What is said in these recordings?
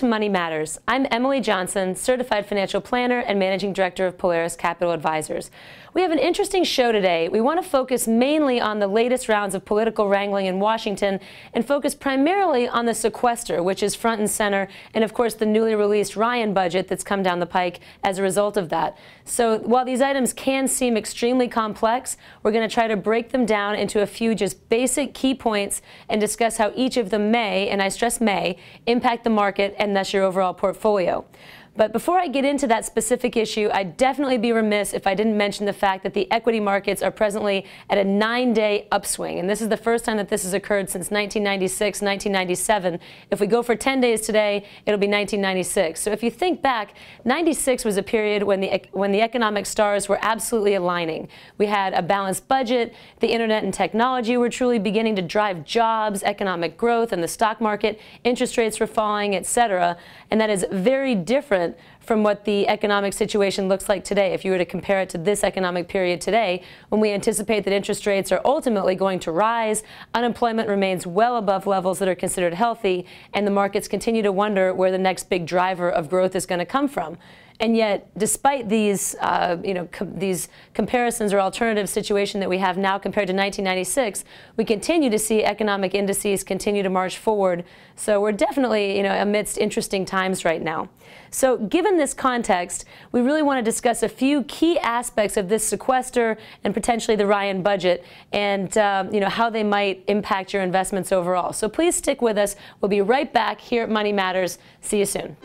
to Money Matters. I'm Emily Johnson, Certified Financial Planner and Managing Director of Polaris Capital Advisors. We have an interesting show today. We want to focus mainly on the latest rounds of political wrangling in Washington and focus primarily on the sequester, which is front and center, and of course the newly released Ryan budget that's come down the pike as a result of that. So while these items can seem extremely complex, we're going to try to break them down into a few just basic key points and discuss how each of them may, and I stress may, impact the market and thus your overall portfolio. But before I get into that specific issue, I'd definitely be remiss if I didn't mention the fact that the equity markets are presently at a 9-day upswing. And this is the first time that this has occurred since 1996, 1997. If we go for 10 days today, it'll be 1996. So if you think back, 96 was a period when the economic stars were absolutely aligning. We had a balanced budget, the internet and technology were truly beginning to drive jobs, economic growth, and the stock market, interest rates were falling, etc. And that is very different from what the economic situation looks like today. If you were to compare it to this economic period today, when we anticipate that interest rates are ultimately going to rise, unemployment remains well above levels that are considered healthy, and the markets continue to wonder where the next big driver of growth is going to come from. And yet, despite these, these comparisons or alternative situation that we have now compared to 1996, we continue to see economic indices continue to march forward. So we're definitely, amidst interesting times right now. So given this context, we really want to discuss a few key aspects of this sequester and potentially the Ryan budget and, how they might impact your investments overall. So please stick with us. We'll be right back here at Money Matters. See you soon.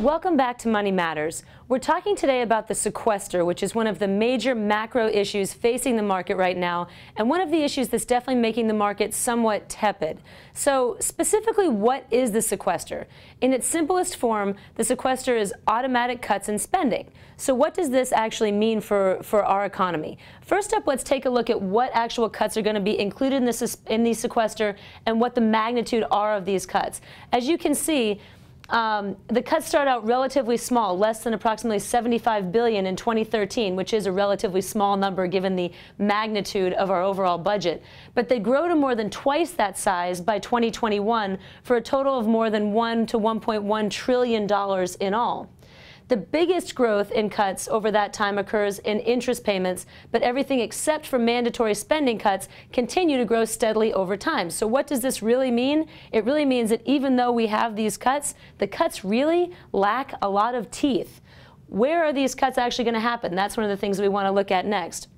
Welcome back to Money Matters. We're talking today about the sequester, which is one of the major macro issues facing the market right now, and one of the issues that's definitely making the market somewhat tepid. So specifically, what is the sequester? In its simplest form, the sequester is automatic cuts in spending. So what does this actually mean for our economy? First up, let's take a look at what actual cuts are going to be included in the sequester and what the magnitude are of these cuts. As you can see, the cuts start out relatively small, less than approximately $75 billion in 2013, which is a relatively small number given the magnitude of our overall budget. But they grow to more than twice that size by 2021 for a total of more than $1 to $1.1 trillion in all. The biggest growth in cuts over that time occurs in interest payments, but everything except for mandatory spending cuts continue to grow steadily over time. So what does this really mean? It really means that even though we have these cuts, the cuts really lack a lot of teeth. Where are these cuts actually going to happen? That's one of the things we want to look at next.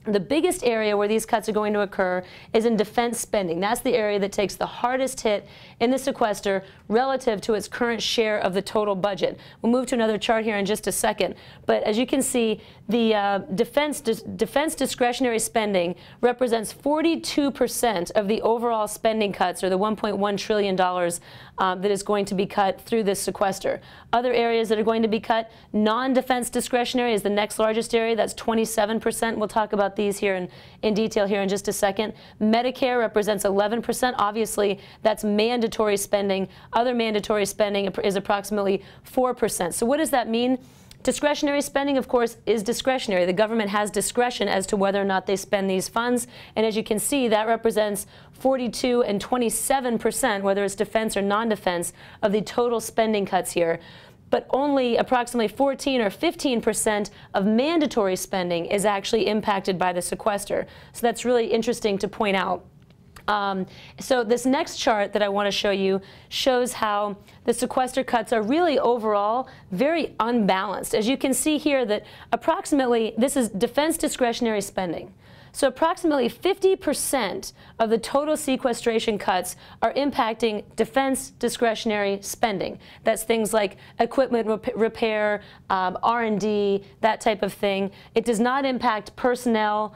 The biggest area where these cuts are going to occur is in defense spending. That's the area that takes the hardest hit in the sequester relative to its current share of the total budget. We'll move to another chart here in just a second. But as you can see, the defense discretionary spending represents 42% of the overall spending cuts, or the $1.1 trillion that is going to be cut through this sequester. Other areas that are going to be cut, non-defense discretionary is the next largest area. That's 27%. We'll talk about these here in detail here in just a second. Medicare represents 11%. Obviously, that's mandatory spending. Other mandatory spending is approximately 4%. So what does that mean? Discretionary spending, of course, is discretionary. The government has discretion as to whether or not they spend these funds. And as you can see, that represents 42 and 27%, whether it's defense or non-defense, of the total spending cuts here. But only approximately 14 or 15% of mandatory spending is actually impacted by the sequester. So that's really interesting to point out. So this next chart that I want to show you shows how the sequester cuts are really overall very unbalanced. As you can see here that approximately, this is defense discretionary spending. So approximately 50% of the total sequestration cuts are impacting defense discretionary spending. That's things like equipment repair, R&D, that type of thing. It does not impact personnel,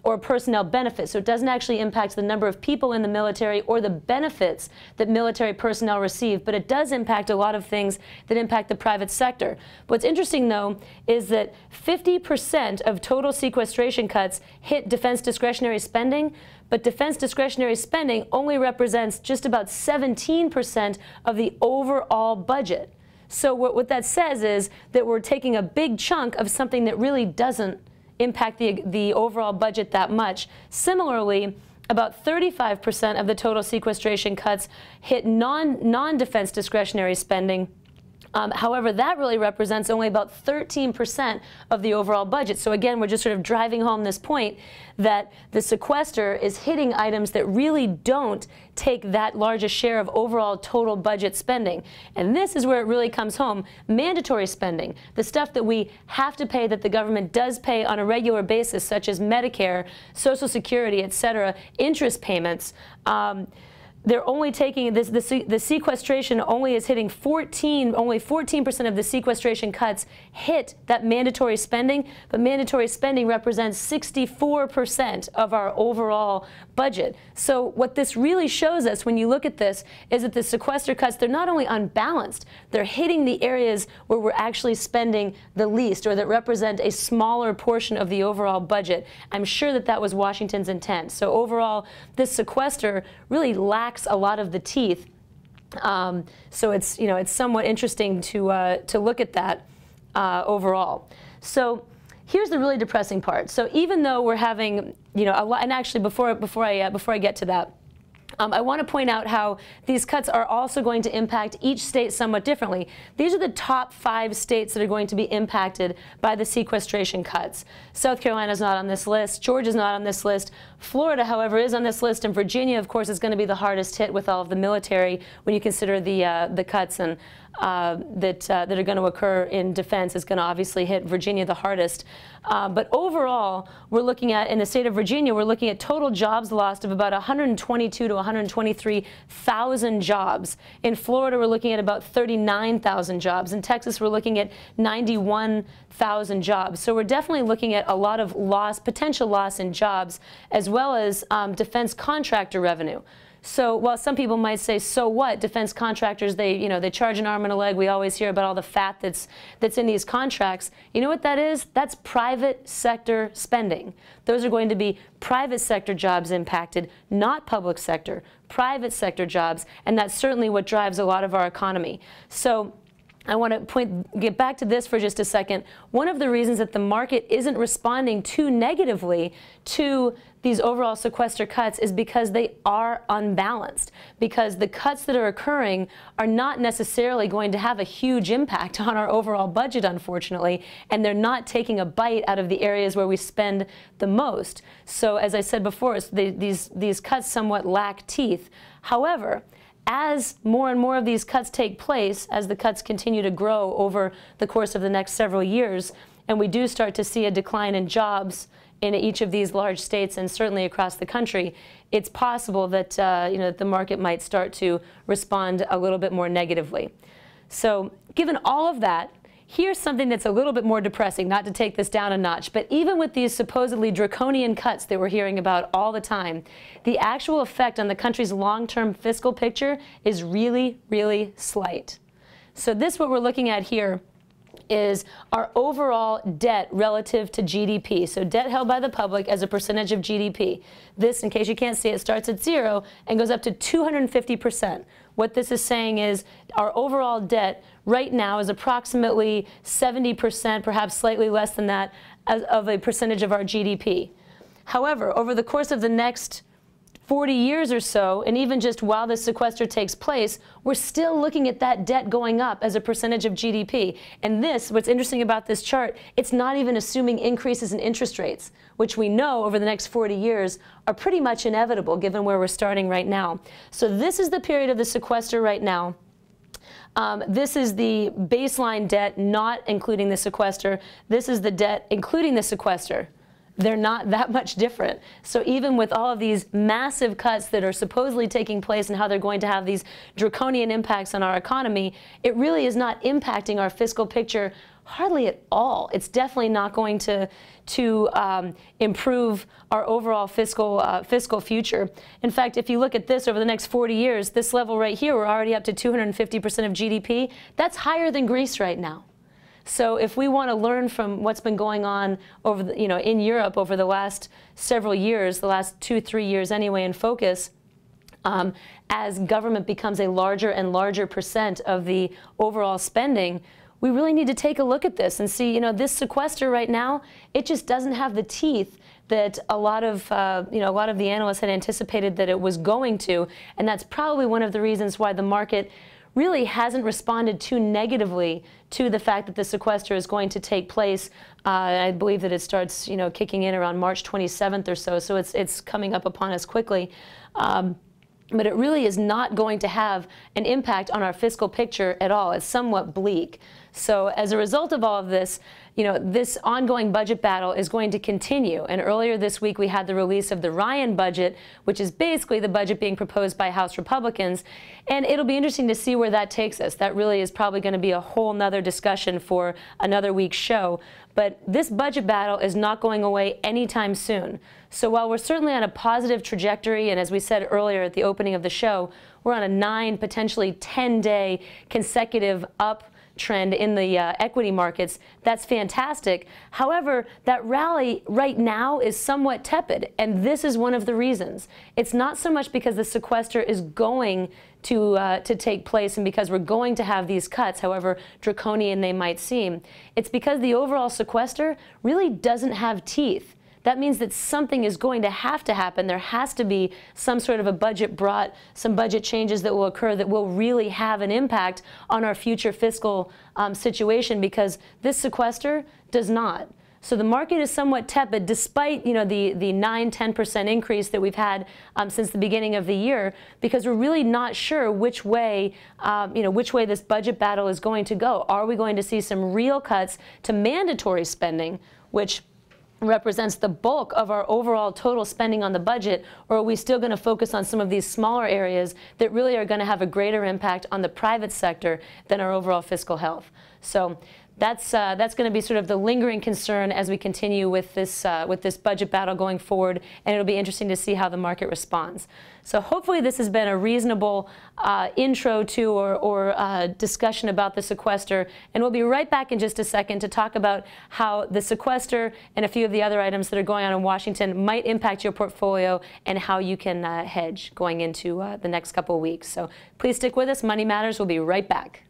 or personnel benefits. So it doesn't actually impact the number of people in the military or the benefits that military personnel receive, but it does impact a lot of things that impact the private sector. What's interesting, though, is that 50% of total sequestration cuts hit defense discretionary spending, but defense discretionary spending only represents just about 17% of the overall budget. So what that says is that we're taking a big chunk of something that really doesn't impact the overall budget that much. Similarly, about 35% of the total sequestration cuts hit non-defense discretionary spending. However, that really represents only about 13% of the overall budget. So again, we're just sort of driving home this point that the sequester is hitting items that really don't take that large a share of overall total budget spending. And this is where it really comes home. Mandatory spending, the stuff that we have to pay, that the government does pay on a regular basis, such as Medicare, Social Security, etc., interest payments. They're only taking this, the sequestration only is hitting only 14% of the sequestration cuts hit that mandatory spending, but mandatory spending represents 64% of our overall budget. So what this really shows us when you look at this is that the sequester cuts, they're not only unbalanced, they're hitting the areas where we're actually spending the least, or that represent a smaller portion of the overall budget. I'm sure that that was Washington's intent. So overall, this sequester really lacks a lot of the teeth. So it's, it's somewhat interesting to look at that overall. So here's the really depressing part. So even though we're having, a lot, and actually before I get to that, I want to point out how these cuts are also going to impact each state somewhat differently. These are the top 5 states that are going to be impacted by the sequestration cuts. South Carolina is not on this list. Georgia is not on this list. Florida, however, is on this list, and Virginia, of course, is going to be the hardest hit with all of the military when you consider the cuts and that are going to occur in defense is going to obviously hit Virginia the hardest. But overall, we're looking at, in the state of Virginia, we're looking at total jobs lost of about 122 to 123,000 jobs. In Florida, we're looking at about 39,000 jobs. In Texas, we're looking at 91,000 jobs. So we're definitely looking at a lot of potential loss in jobs, as well as defense contractor revenue. So while some people might say, so what? Defense contractors, they charge an arm and a leg. We always hear about all the fat that's in these contracts. You know what that is? That's private sector spending. Those are going to be private sector jobs impacted, not public sector, private sector jobs, and that's certainly what drives a lot of our economy. So I want to get back to this for just a second. One of the reasons that the market isn't responding too negatively to these overall sequester cuts is because they are unbalanced, because the cuts that are occurring are not necessarily going to have a huge impact on our overall budget, unfortunately, and they're not taking a bite out of the areas where we spend the most. So as I said before, these cuts somewhat lack teeth. However, as more and more of these cuts take place, as the cuts continue to grow over the course of the next several years, and we do start to see a decline in jobs in each of these large states and certainly across the country, it's possible that the market might start to respond a little bit more negatively. So given all of that, here's something that's a little bit more depressing, not to take this down a notch, but even with these supposedly draconian cuts that we're hearing about all the time, the actual effect on the country's long-term fiscal picture is really, really slight. So what we're looking at here is our overall debt relative to GDP. So debt held by the public as a percentage of GDP. This, in case you can't see it, starts at 0 and goes up to 250%. What this is saying is our overall debt right now is approximately 70%, perhaps slightly less than that, of a percentage of our GDP. However, over the course of the next 40 years or so, and even just while this sequester takes place, we're still looking at that debt going up as a percentage of GDP. And what's interesting about this chart, it's not even assuming increases in interest rates, which we know over the next 40 years are pretty much inevitable given where we're starting right now. So this is the period of the sequester right now. This is the baseline debt, not including the sequester. This is the debt including the sequester. they're not that much different. So even with all of these massive cuts that are supposedly taking place and how they're going to have these draconian impacts on our economy, it really is not impacting our fiscal picture hardly at all. It's definitely not going to improve our overall fiscal future. In fact, if you look at this over the next 40 years, this level right here, we're already up to 250% of GDP. That's higher than Greece right now. So if we want to learn from what's been going on over the, in Europe over the last several years, the last 2-3 years anyway, in focus, as government becomes a larger and larger percent of the overall spending, we really need to take a look at this and see, this sequester right now, it just doesn't have the teeth that a lot of the analysts had anticipated that it was going to, and that's probably one of the reasons why the market really hasn't responded too negatively to the fact that the sequester is going to take place. I believe that it starts, kicking in around March 27th or so. So it's coming up upon us quickly. But it really is not going to have an impact on our fiscal picture at all. It's somewhat bleak. So as a result of all of this, this ongoing budget battle is going to continue. And earlier this week, we had the release of the Ryan budget, which is basically the budget being proposed by House Republicans. And it'll be interesting to see where that takes us. That really is probably going to be a whole nother discussion for another week's show. But this budget battle is not going away anytime soon. So while we're certainly on a positive trajectory, and as we said earlier at the opening of the show, we're on a 9, potentially 10-day consecutive uptrend in the equity markets, that's fantastic. However, that rally right now is somewhat tepid, and this is one of the reasons. It's not so much because the sequester is going to take place and because we're going to have these cuts, however draconian they might seem. It's because the overall sequester really doesn't have teeth. That means that something is going to have to happen. There has to be some sort of a budget brought, some budget changes that will occur that will really have an impact on our future fiscal situation, because this sequester does not. So the market is somewhat tepid, despite the 9–10% increase that we've had since the beginning of the year, because we're really not sure which way this budget battle is going to go. Are we going to see some real cuts to mandatory spending, which represents the bulk of our overall total spending on the budget, or are we still going to focus on some of these smaller areas that really are going to have a greater impact on the private sector than our overall fiscal health? So that's going to be sort of the lingering concern as we continue with this budget battle going forward, and it'll be interesting to see how the market responds. So hopefully this has been a reasonable intro to or discussion about the sequester, and we'll be right back in just a second to talk about how the sequester and a few of the other items that are going on in Washington might impact your portfolio and how you can hedge going into the next couple of weeks. So please stick with us. Money Matters. We'll be right back.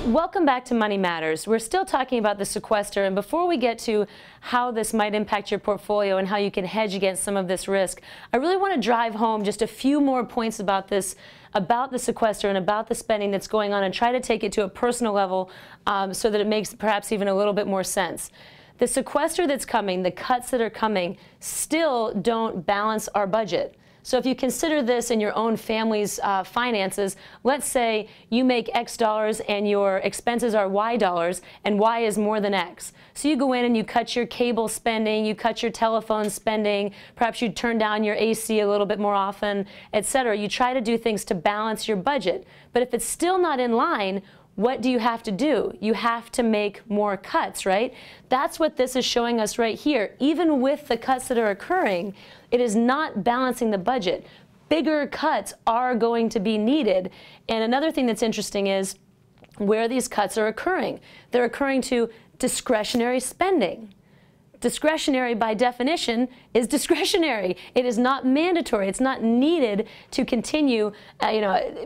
Welcome back to Money Matters. We're still talking about the sequester, and before we get to how this might impact your portfolio and how you can hedge against some of this risk, I really want to drive home just a few more points about this, about the sequester and about the spending that's going on, and try to take it to a personal level so that it makes perhaps even a little bit more sense. The sequester that's coming, the cuts that are coming, still don't balance our budget. So if you consider this in your own family's finances, let's say you make X dollars and your expenses are Y dollars, and Y is more than X. So you go in and you cut your cable spending, you cut your telephone spending, perhaps you turn down your AC a little bit more often, etc. You try to do things to balance your budget. But if it's still not in line, what do you have to do? You have to make more cuts, right? That's what this is showing us right here. Even with the cuts that are occurring, it is not balancing the budget. Bigger cuts are going to be needed. And another thing that's interesting is where these cuts are occurring. They're occurring to discretionary spending. Discretionary, by definition, is discretionary. It is not mandatory. It's not needed to continue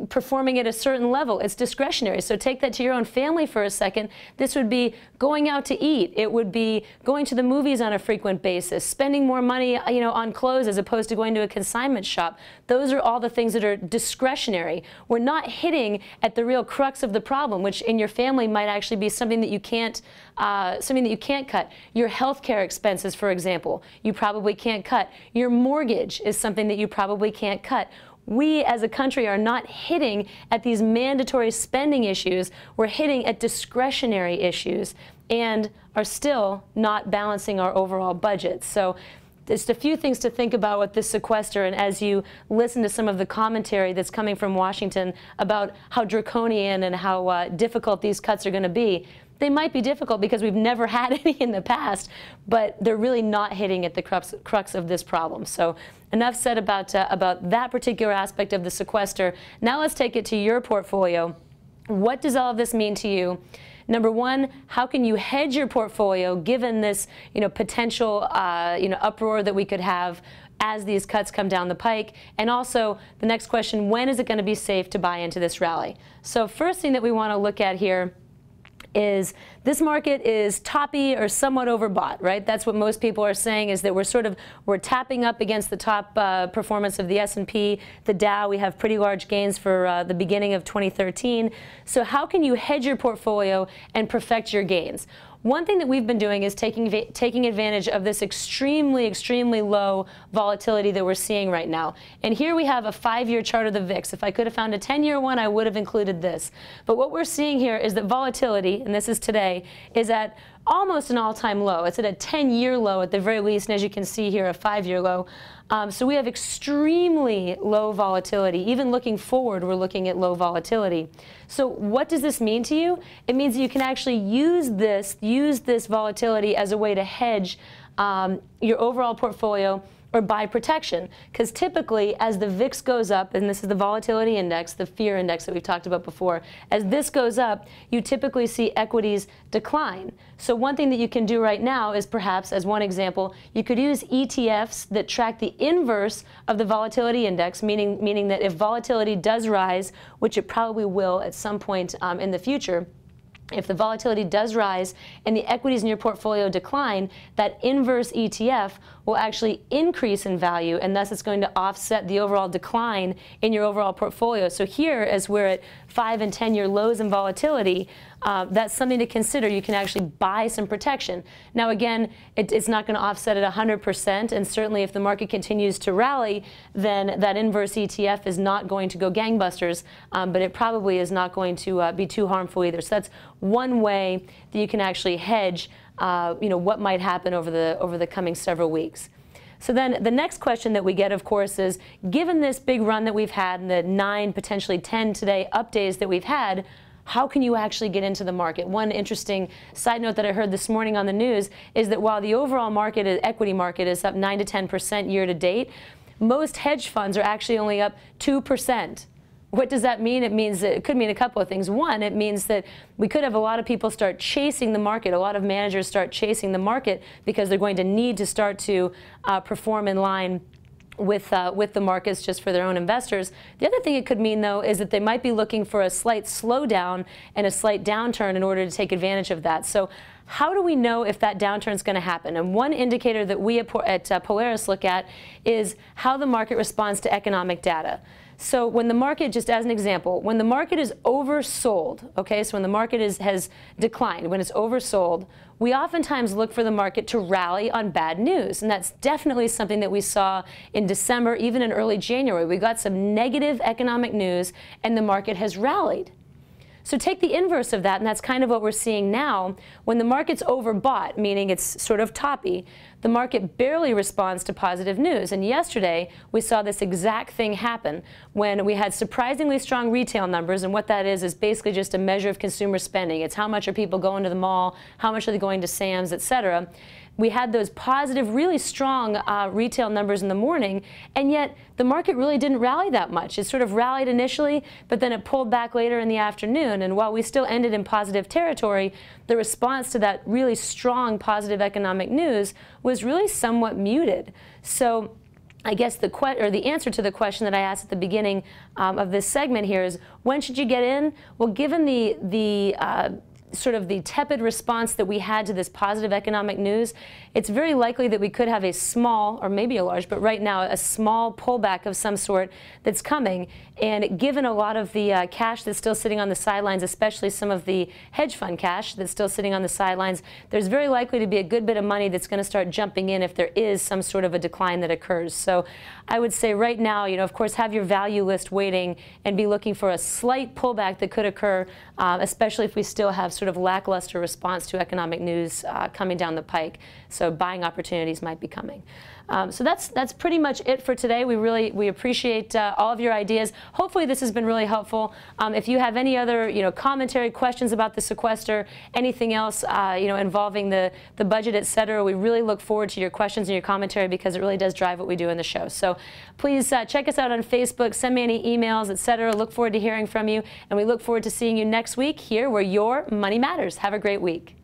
performing at a certain level. It's discretionary. So take that to your own family for a second. This would be going out to eat. It would be going to the movies on a frequent basis, spending more money on clothes as opposed to going to a consignment shop. Those are all the things that are discretionary. We're not hitting at the real crux of the problem, which in your family might actually be something that you can't cut. Your health care expenses, for example, you probably can't cut. Your mortgage is something that you probably can't cut. We as a country are not hitting at these mandatory spending issues. We're hitting at discretionary issues and are still not balancing our overall budget. So just a few things to think about with this sequester, and as you listen to some of the commentary that's coming from Washington about how draconian and how difficult these cuts are going to be. They might be difficult because we've never had any in the past, but they're really not hitting at the crux of this problem. So enough said about that particular aspect of the sequester. Now let's take it to your portfolio. What does all of this mean to you? Number one, how can you hedge your portfolio given this potential uproar that we could have as these cuts come down the pike? And also the next question, when is it going to be safe to buy into this rally? So first thing that we want to look at here is this market is toppy or somewhat overbought, right? That's what most people are saying, is that we're tapping up against the top performance of the S&P, the Dow. We have pretty large gains for the beginning of 2013. So how can you hedge your portfolio and perfect your gains? One thing that we've been doing is taking advantage of this extremely low volatility that we're seeing right now. And here we have a 5-year chart of the VIX. If I could have found a 10-year one, I would have included this. But what we're seeing here is that volatility, and this is today, is at almost an all-time low. It's at a 10-year low at the very least, and as you can see here, a 5-year low. So we have extremely low volatility. Even looking forward, we're looking at low volatility. So what does this mean to you? It means that you can actually use this volatility as a way to hedge your overall portfolio or buy protection. Because typically, as the VIX goes up, and this is the volatility index, the fear index that we've talked about before, as this goes up, you typically see equities decline. So one thing that you can do right now is perhaps, as one example, you could use ETFs that track the inverse of the volatility index, meaning that if volatility does rise, which it probably will at some point in the future, if the volatility does rise and the equities in your portfolio decline, that inverse ETF will actually increase in value, and thus it's going to offset the overall decline in your overall portfolio. So here, as we're at 5- and 10-year lows in volatility, that's something to consider. You can actually buy some protection. Now again, it's not going to offset at 100%, and certainly if the market continues to rally, then that inverse ETF is not going to go gangbusters, but it probably is not going to be too harmful either. So that's one way that you can actually hedge what might happen over the coming several weeks. So then the next question that we get, of course, is given this big run that we've had and the 9, potentially 10 today up days that we've had, how can you actually get into the market? One interesting side note that I heard this morning on the news is that while the overall market, equity market, is up 9 to 10% year to date, most hedge funds are actually only up 2%. What does that mean? It means that it could mean a couple of things. One, it means that we could have a lot of people start chasing the market. A lot of managers start chasing the market because they're going to need to start to perform in line with the markets just for their own investors. The other thing it could mean, though, is that they might be looking for a slight slowdown and a slight downturn in order to take advantage of that. So how do we know if that downturn is going to happen? And one indicator that we at Polaris look at is how the market responds to economic data. So when the market, just as an example, when the market is oversold, okay, so when the market has declined, when it's oversold, we oftentimes look for the market to rally on bad news. And that's definitely something that we saw in December, even in early January. We got some negative economic news and the market has rallied. So take the inverse of that, and that's kind of what we're seeing now. When the market's overbought, meaning it's sort of toppy, the market barely responds to positive news. And yesterday, we saw this exact thing happen when we had surprisingly strong retail numbers, and what that is basically just a measure of consumer spending. It's how much are people going to the mall, how much are they going to Sam's, et cetera. we had those positive, really strong retail numbers in the morning, and yet the market really didn't rally that much. It sort of rallied initially, but then it pulled back later in the afternoon. And while we still ended in positive territory, the response to that really strong positive economic news was really somewhat muted. So I guess the answer to the question that I asked at the beginning of this segment here is, when should you get in? Well, given the sort of the tepid response that we had to this positive economic news, it's very likely that we could have a small, or maybe a large, but right now a small pullback of some sort that's coming. And given a lot of the cash that's still sitting on the sidelines, especially some of the hedge fund cash that's still sitting on the sidelines, there's very likely to be a good bit of money that's going to start jumping in if there is some sort of a decline that occurs. So I would say right now, of course, have your value list waiting and be looking for a slight pullback that could occur, especially if we still have sort of lackluster response to economic news coming down the pike. So buying opportunities might be coming. So that's pretty much it for today. We appreciate all of your ideas. Hopefully this has been really helpful. If you have any other commentary, questions about the sequester, anything else involving the budget, etc., we really look forward to your questions and your commentary, because it really does drive what we do in the show. So please check us out on Facebook, send me any emails, etc. Look forward to hearing from you, and we look forward to seeing you next week here where your money matters. Have a great week.